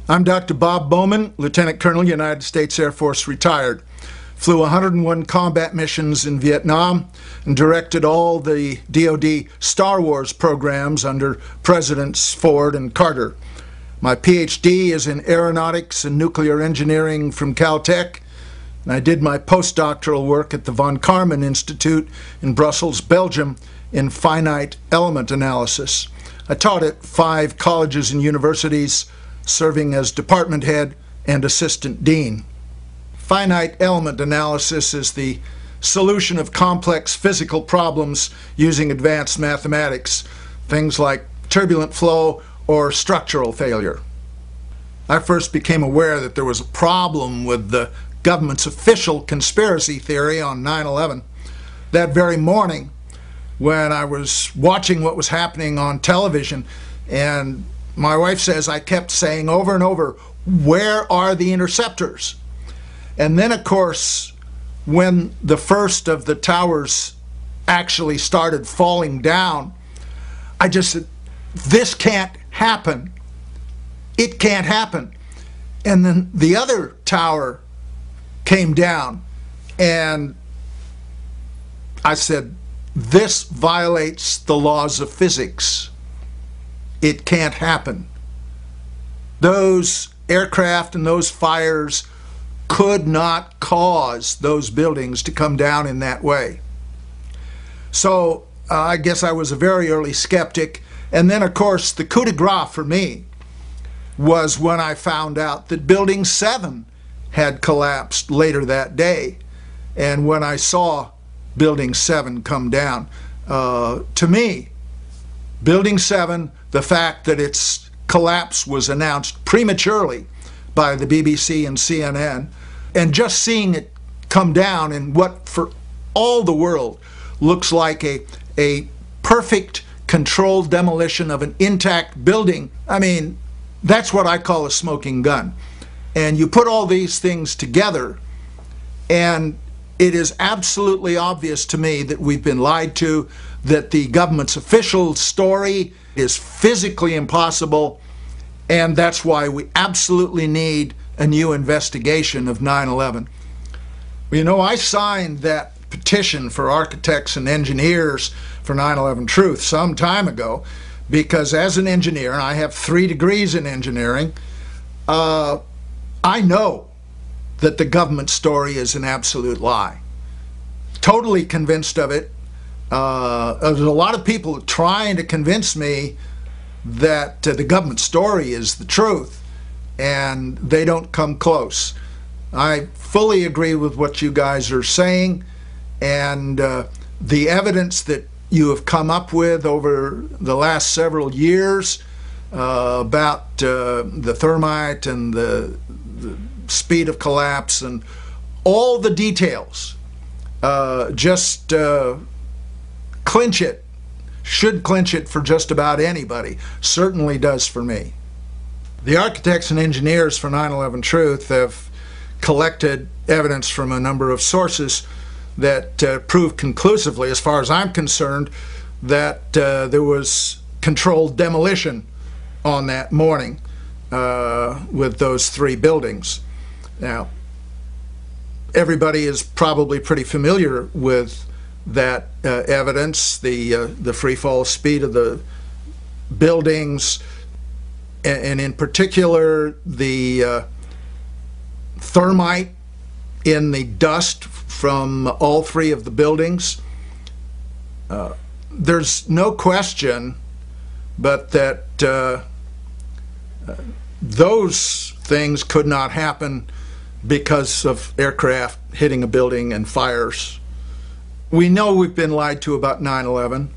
I'm Dr. Bob Bowman, Lieutenant Colonel, United States Air Force, retired. Flew 101 combat missions in Vietnam and directed all the DoD Star Wars programs under Presidents Ford and Carter. My PhD is in aeronautics and nuclear engineering from Caltech, and I did my postdoctoral work at the von Karman Institute in Brussels, Belgium, in finite element analysis. I taught at 5 colleges and universities, serving as department head and assistant dean. Finite element analysis is the solution of complex physical problems using advanced mathematics, things like turbulent flow or structural failure. I first became aware that there was a problem with the government's official conspiracy theory on 9/11 that very morning when I was watching what was happening on television, and my wife says I kept saying over and over, "Where are the interceptors?" And then, of course, when the first of the towers actually started falling down, I just said, this can't happen. It can't happen. And then the other tower came down, and I said, this violates the laws of physics. It can't happen. Those aircraft and those fires could not cause those buildings to come down in that way. So I guess I was a very early skeptic. And then, of course, the coup de grace for me was when I found out that Building 7 had collapsed later that day. And when I saw Building 7 come down, to me, Building 7, the fact that its collapse was announced prematurely by the BBC and CNN, and just seeing it come down in what for all the world looks like a perfect controlled demolition of an intact building, I mean, that's what I call a smoking gun. And you put all these things together, and it is absolutely obvious to me that we've been lied to, that the government's official story is physically impossible, and that's why we absolutely need a new investigation of 9/11. You know, I signed that petition for architects and engineers for 9/11Truth some time ago because as an engineer, and I have 3 degrees in engineering, I know that the government story is an absolute lie. Totally convinced of it. There's a lot of people trying to convince me that the government story is the truth, and they don't come close. I fully agree with what you guys are saying, and the evidence that you have come up with over the last several years about the thermite and the speed of collapse and all the details just clinch it, should clinch it for just about anybody, certainly does for me. The architects and engineers for 9/11Truth have collected evidence from a number of sources that prove conclusively, as far as I'm concerned, that there was controlled demolition on that morning with those 3 buildings. Now, everybody is probably pretty familiar with that evidence, the free fall speed of the buildings, and in particular the thermite in the dust from all 3 of the buildings. There's no question but that those things could not happen because of aircraft hitting a building and fires. We know we've been lied to about 9/11.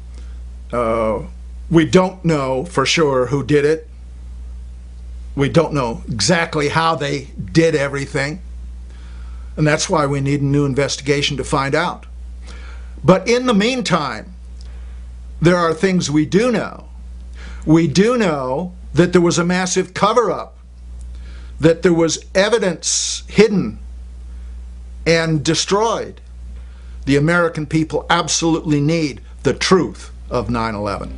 We don't know for sure who did it. We don't know exactly how they did everything. And that's why we need a new investigation to find out. But in the meantime, there are things we do know. We do know that there was a massive cover-up, that there was evidence hidden and destroyed. The American people absolutely need the truth of 9/11.